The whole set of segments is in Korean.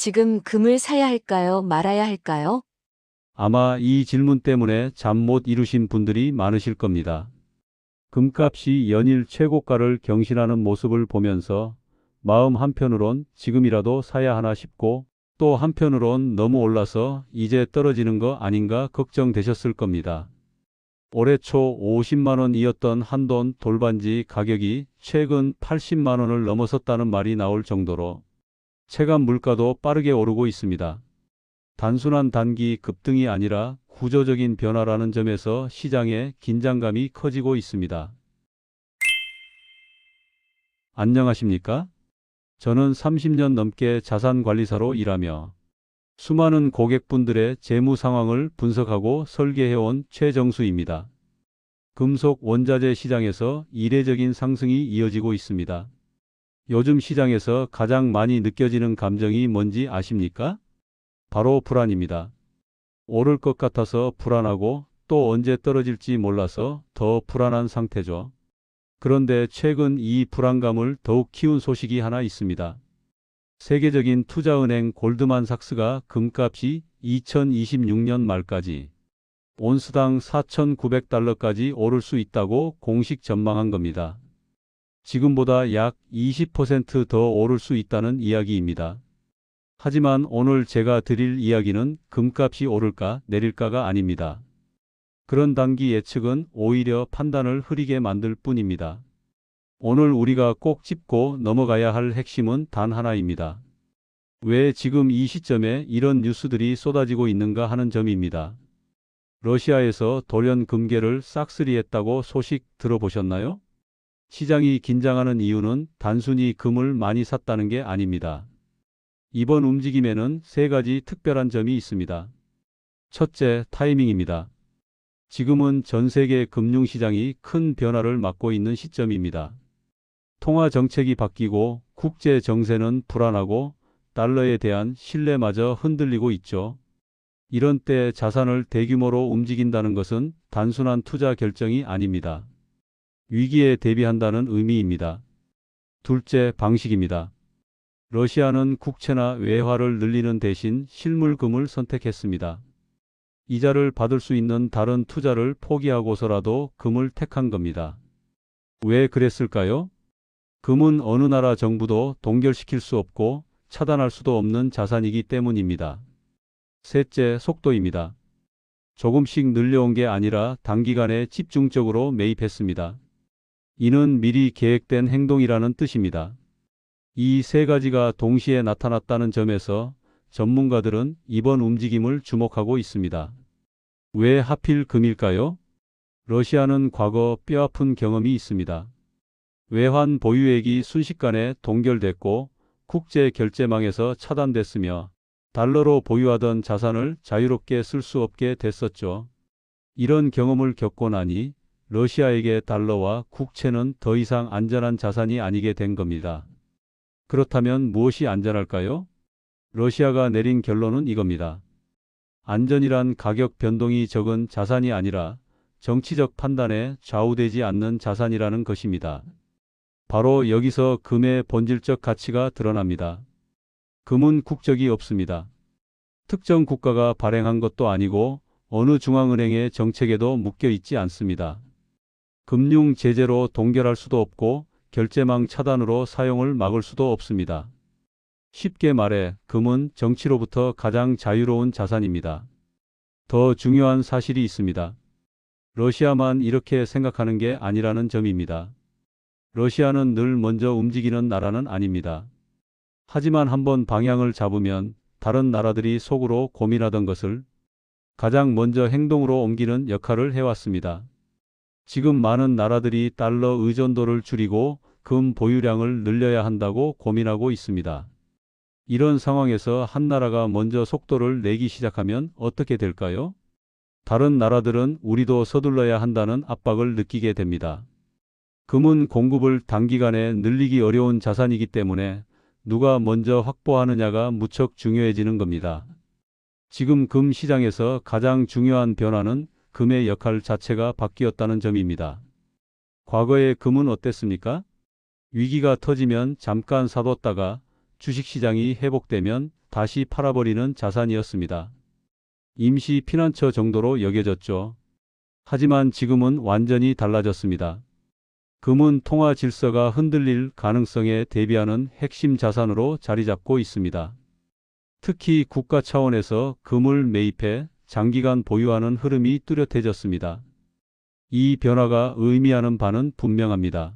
지금 금을 사야 할까요? 말아야 할까요? 아마 이 질문 때문에 잠 못 이루신 분들이 많으실 겁니다. 금값이 연일 최고가를 경신하는 모습을 보면서 마음 한편으론 지금이라도 사야 하나 싶고 또 한편으론 너무 올라서 이제 떨어지는 거 아닌가 걱정되셨을 겁니다. 올해 초 50만 원이었던 한돈 돌반지 가격이 최근 80만 원을 넘어섰다는 말이 나올 정도로 체감 물가도 빠르게 오르고 있습니다. 단순한 단기 급등이 아니라 구조적인 변화라는 점에서 시장의 긴장감이 커지고 있습니다. 안녕하십니까? 저는 30년 넘게 자산관리사로 일하며 수많은 고객분들의 재무 상황을 분석하고 설계해온 최정수입니다. 금속 원자재 시장에서 이례적인 상승이 이어지고 있습니다. 요즘 시장에서 가장 많이 느껴지는 감정이 뭔지 아십니까? 바로 불안입니다. 오를 것 같아서 불안하고 또 언제 떨어질지 몰라서 더 불안한 상태죠. 그런데 최근 이 불안감을 더욱 키운 소식이 하나 있습니다. 세계적인 투자은행 골드만삭스가 금값이 2026년 말까지 온스당 4,900달러까지 오를 수 있다고 공식 전망한 겁니다. 지금보다 약 20% 더 오를 수 있다는 이야기입니다. 하지만 오늘 제가 드릴 이야기는 금값이 오를까 내릴까가 아닙니다. 그런 단기 예측은 오히려 판단을 흐리게 만들 뿐입니다. 오늘 우리가 꼭 짚고 넘어가야 할 핵심은 단 하나입니다. 왜 지금 이 시점에 이런 뉴스들이 쏟아지고 있는가 하는 점입니다. 러시아에서 돌연 금괴를 싹쓸이했다고 소식 들어보셨나요? 시장이 긴장하는 이유는 단순히 금을 많이 샀다는 게 아닙니다. 이번 움직임에는 세 가지 특별한 점이 있습니다. 첫째, 타이밍입니다. 지금은 전 세계 금융시장이 큰 변화를 맞고 있는 시점입니다. 통화 정책이 바뀌고 국제 정세는 불안하고 달러에 대한 신뢰마저 흔들리고 있죠. 이런 때 자산을 대규모로 움직인다는 것은 단순한 투자 결정이 아닙니다. 위기에 대비한다는 의미입니다. 둘째, 방식입니다. 러시아는 국채나 외화를 늘리는 대신 실물금을 선택했습니다. 이자를 받을 수 있는 다른 투자를 포기하고서라도 금을 택한 겁니다. 왜 그랬을까요? 금은 어느 나라 정부도 동결시킬 수 없고 차단할 수도 없는 자산이기 때문입니다. 셋째, 속도입니다. 조금씩 늘려온 게 아니라 단기간에 집중적으로 매입했습니다. 이는 미리 계획된 행동이라는 뜻입니다. 이 세 가지가 동시에 나타났다는 점에서 전문가들은 이번 움직임을 주목하고 있습니다. 왜 하필 금일까요? 러시아는 과거 뼈아픈 경험이 있습니다. 외환 보유액이 순식간에 동결됐고 국제 결제망에서 차단됐으며 달러로 보유하던 자산을 자유롭게 쓸 수 없게 됐었죠. 이런 경험을 겪고 나니 러시아에게 달러와 국채는 더 이상 안전한 자산이 아니게 된 겁니다. 그렇다면 무엇이 안전할까요? 러시아가 내린 결론은 이겁니다. 안전이란 가격 변동이 적은 자산이 아니라 정치적 판단에 좌우되지 않는 자산이라는 것입니다. 바로 여기서 금의 본질적 가치가 드러납니다. 금은 국적이 없습니다. 특정 국가가 발행한 것도 아니고 어느 중앙은행의 정책에도 묶여 있지 않습니다. 금융 제재로 동결할 수도 없고 결제망 차단으로 사용을 막을 수도 없습니다. 쉽게 말해 금은 정치로부터 가장 자유로운 자산입니다. 더 중요한 사실이 있습니다. 러시아만 이렇게 생각하는 게 아니라는 점입니다. 러시아는 늘 먼저 움직이는 나라는 아닙니다. 하지만 한번 방향을 잡으면 다른 나라들이 속으로 고민하던 것을 가장 먼저 행동으로 옮기는 역할을 해왔습니다. 지금 많은 나라들이 달러 의존도를 줄이고 금 보유량을 늘려야 한다고 고민하고 있습니다. 이런 상황에서 한 나라가 먼저 속도를 내기 시작하면 어떻게 될까요? 다른 나라들은 우리도 서둘러야 한다는 압박을 느끼게 됩니다. 금은 공급을 단기간에 늘리기 어려운 자산이기 때문에 누가 먼저 확보하느냐가 무척 중요해지는 겁니다. 지금 금 시장에서 가장 중요한 변화는 금의 역할 자체가 바뀌었다는 점입니다. 과거의 금은 어땠습니까? 위기가 터지면 잠깐 사뒀다가 주식시장이 회복되면 다시 팔아버리는 자산이었습니다. 임시 피난처 정도로 여겨졌죠. 하지만 지금은 완전히 달라졌습니다. 금은 통화 질서가 흔들릴 가능성에 대비하는 핵심 자산으로 자리 잡고 있습니다. 특히 국가 차원에서 금을 매입해 장기간 보유하는 흐름이 뚜렷해졌습니다. 이 변화가 의미하는 바는 분명합니다.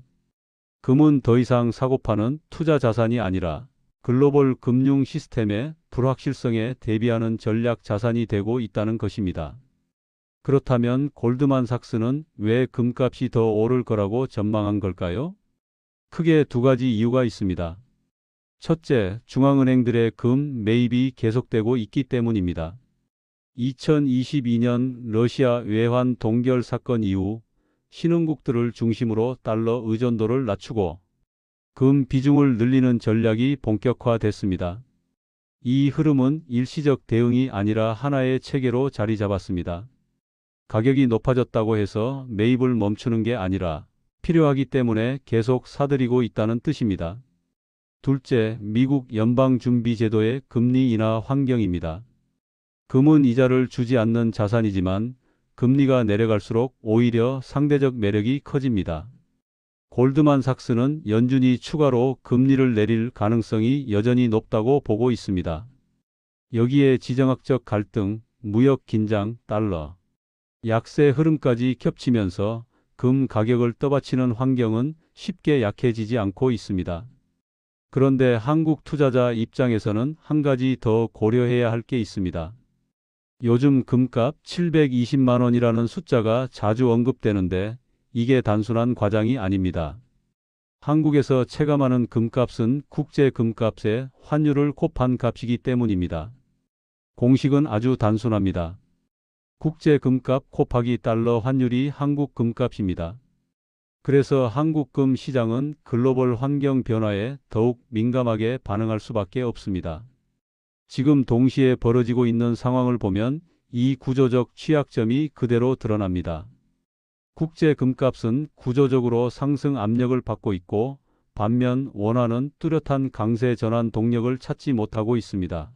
금은 더 이상 사고파는 투자 자산이 아니라 글로벌 금융 시스템의 불확실성에 대비하는 전략 자산이 되고 있다는 것입니다. 그렇다면 골드만삭스는 왜 금값이 더 오를 거라고 전망한 걸까요? 크게 두 가지 이유가 있습니다. 첫째, 중앙은행들의 금 매입이 계속되고 있기 때문입니다. 2022년 러시아 외환 동결 사건 이후 신흥국들을 중심으로 달러 의존도를 낮추고 금 비중을 늘리는 전략이 본격화됐습니다. 이 흐름은 일시적 대응이 아니라 하나의 체계로 자리 잡았습니다. 가격이 높아졌다고 해서 매입을 멈추는 게 아니라 필요하기 때문에 계속 사들이고 있다는 뜻입니다. 둘째, 미국 연방준비제도의 금리 인하 환경입니다. 금은 이자를 주지 않는 자산이지만 금리가 내려갈수록 오히려 상대적 매력이 커집니다. 골드만삭스는 연준이 추가로 금리를 내릴 가능성이 여전히 높다고 보고 있습니다. 여기에 지정학적 갈등, 무역 긴장, 달러 약세 흐름까지 겹치면서 금 가격을 떠받치는 환경은 쉽게 약해지지 않고 있습니다. 그런데 한국 투자자 입장에서는 한 가지 더 고려해야 할 게 있습니다. 요즘 금값 720만 원이라는 숫자가 자주 언급되는데 이게 단순한 과장이 아닙니다. 한국에서 체감하는 금값은 국제 금값의 환율을 곱한 값이기 때문입니다. 공식은 아주 단순합니다. 국제 금값 곱하기 달러 환율이 한국 금값입니다. 그래서 한국 금 시장은 글로벌 환경 변화에 더욱 민감하게 반응할 수밖에 없습니다. 지금 동시에 벌어지고 있는 상황을 보면 이 구조적 취약점이 그대로 드러납니다. 국제 금값은 구조적으로 상승 압력을 받고 있고 반면 원화는 뚜렷한 강세 전환 동력을 찾지 못하고 있습니다.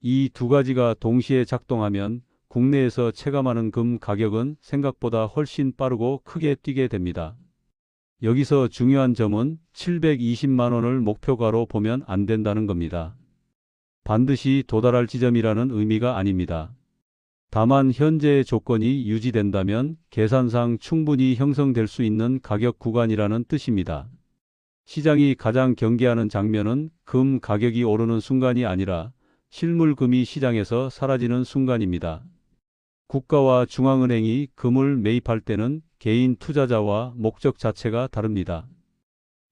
이 두 가지가 동시에 작동하면 국내에서 체감하는 금 가격은 생각보다 훨씬 빠르고 크게 뛰게 됩니다. 여기서 중요한 점은 720만 원을 목표가로 보면 안 된다는 겁니다. 반드시 도달할 지점이라는 의미가 아닙니다. 다만 현재의 조건이 유지된다면 계산상 충분히 형성될 수 있는 가격 구간이라는 뜻입니다. 시장이 가장 경계하는 장면은 금 가격이 오르는 순간이 아니라 실물 금이 시장에서 사라지는 순간입니다. 국가와 중앙은행이 금을 매입할 때는 개인 투자자와 목적 자체가 다릅니다.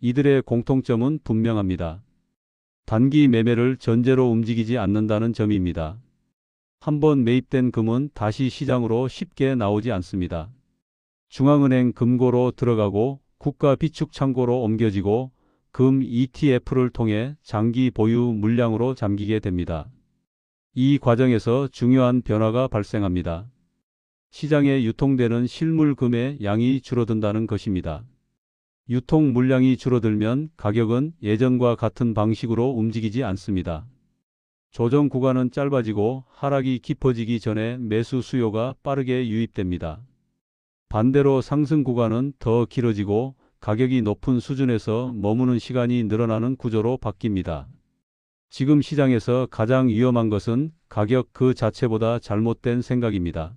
이들의 공통점은 분명합니다. 단기 매매를 전제로 움직이지 않는다는 점입니다. 한번 매입된 금은 다시 시장으로 쉽게 나오지 않습니다. 중앙은행 금고로 들어가고 국가 비축 창고로 옮겨지고 금 ETF를 통해 장기 보유 물량으로 잠기게 됩니다. 이 과정에서 중요한 변화가 발생합니다. 시장에 유통되는 실물 금의 양이 줄어든다는 것입니다. 유통 물량이 줄어들면 가격은 예전과 같은 방식으로 움직이지 않습니다. 조정 구간은 짧아지고 하락이 깊어지기 전에 매수 수요가 빠르게 유입됩니다. 반대로 상승 구간은 더 길어지고 가격이 높은 수준에서 머무는 시간이 늘어나는 구조로 바뀝니다. 지금 시장에서 가장 위험한 것은 가격 그 자체보다 잘못된 생각입니다.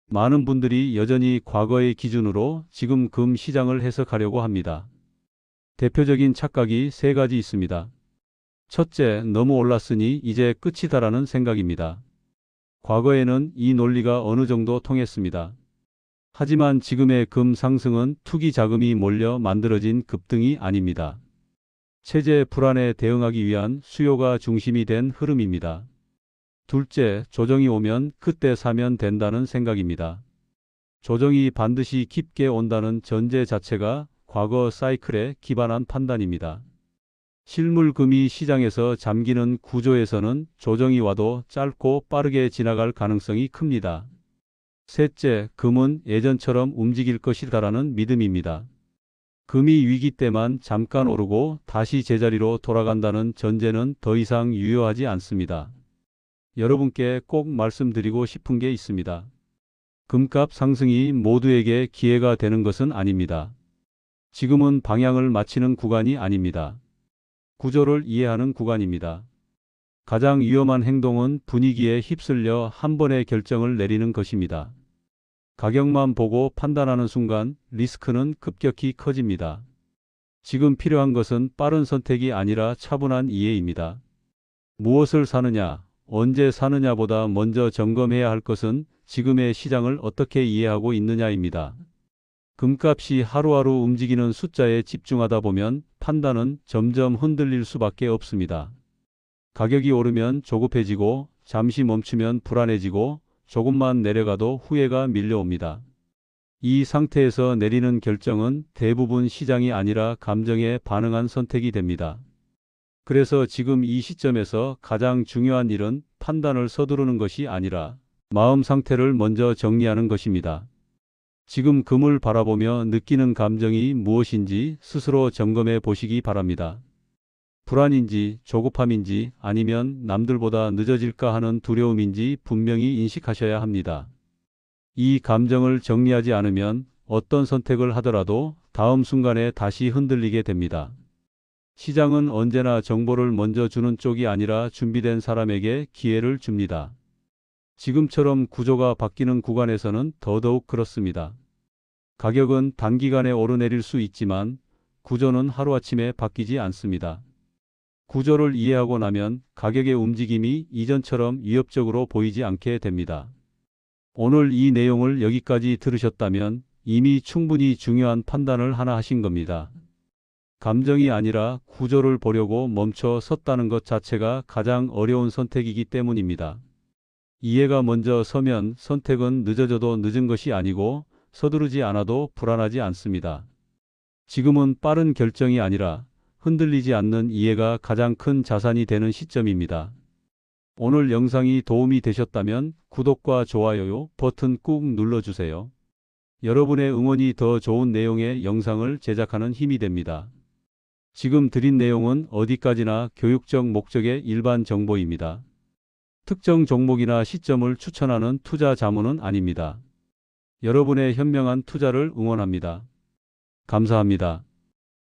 많은 분들이 여전히 과거의 기준으로 지금 금 시장을 해석하려고 합니다. 대표적인 착각이 세 가지 있습니다. 첫째, 너무 올랐으니 이제 끝이다라는 생각입니다. 과거에는 이 논리가 어느 정도 통했습니다. 하지만 지금의 금 상승은 투기 자금이 몰려 만들어진 급등이 아닙니다. 체제 불안에 대응하기 위한 수요가 중심이 된 흐름입니다. 둘째, 조정이 오면 그때 사면 된다는 생각입니다. 조정이 반드시 깊게 온다는 전제 자체가 과거 사이클에 기반한 판단입니다. 실물금이 시장에서 잠기는 구조에서는 조정이 와도 짧고 빠르게 지나갈 가능성이 큽니다. 셋째, 금은 예전처럼 움직일 것이다라는 믿음입니다. 금이 위기 때만 잠깐 오르고 다시 제자리로 돌아간다는 전제는 더 이상 유효하지 않습니다. 여러분께 꼭 말씀드리고 싶은 게 있습니다. 금값 상승이 모두에게 기회가 되는 것은 아닙니다. 지금은 방향을 맞추는 구간이 아닙니다. 구조를 이해하는 구간입니다. 가장 위험한 행동은 분위기에 휩쓸려 한 번의 결정을 내리는 것입니다. 가격만 보고 판단하는 순간 리스크는 급격히 커집니다. 지금 필요한 것은 빠른 선택이 아니라 차분한 이해입니다. 무엇을 사느냐, 언제 사느냐보다 먼저 점검해야 할 것은 지금의 시장을 어떻게 이해하고 있느냐입니다. 금값이 하루하루 움직이는 숫자에 집중하다 보면 판단은 점점 흔들릴 수밖에 없습니다. 가격이 오르면 조급해지고 잠시 멈추면 불안해지고 조금만 내려가도 후회가 밀려옵니다. 이 상태에서 내리는 결정은 대부분 시장이 아니라 감정에 반응한 선택이 됩니다. 그래서 지금 이 시점에서 가장 중요한 일은 판단을 서두르는 것이 아니라 마음 상태를 먼저 정리하는 것입니다. 지금 금을 바라보며 느끼는 감정이 무엇인지 스스로 점검해 보시기 바랍니다. 불안인지, 조급함인지, 아니면 남들보다 늦어질까 하는 두려움인지 분명히 인식하셔야 합니다. 이 감정을 정리하지 않으면 어떤 선택을 하더라도 다음 순간에 다시 흔들리게 됩니다. 시장은 언제나 정보를 먼저 주는 쪽이 아니라 준비된 사람에게 기회를 줍니다. 지금처럼 구조가 바뀌는 구간에서는 더더욱 그렇습니다. 가격은 단기간에 오르내릴 수 있지만 구조는 하루아침에 바뀌지 않습니다. 구조를 이해하고 나면 가격의 움직임이 이전처럼 위협적으로 보이지 않게 됩니다. 오늘 이 내용을 여기까지 들으셨다면 이미 충분히 중요한 판단을 하나 하신 겁니다. 감정이 아니라 구조를 보려고 멈춰 섰다는 것 자체가 가장 어려운 선택이기 때문입니다. 이해가 먼저 서면 선택은 늦어져도 늦은 것이 아니고 서두르지 않아도 불안하지 않습니다. 지금은 빠른 결정이 아니라 흔들리지 않는 이해가 가장 큰 자산이 되는 시점입니다. 오늘 영상이 도움이 되셨다면 구독과 좋아요 버튼 꾹 눌러주세요. 여러분의 응원이 더 좋은 내용의 영상을 제작하는 힘이 됩니다. 지금 드린 내용은 어디까지나 교육적 목적의 일반 정보입니다. 특정 종목이나 시점을 추천하는 투자 자문은 아닙니다. 여러분의 현명한 투자를 응원합니다. 감사합니다.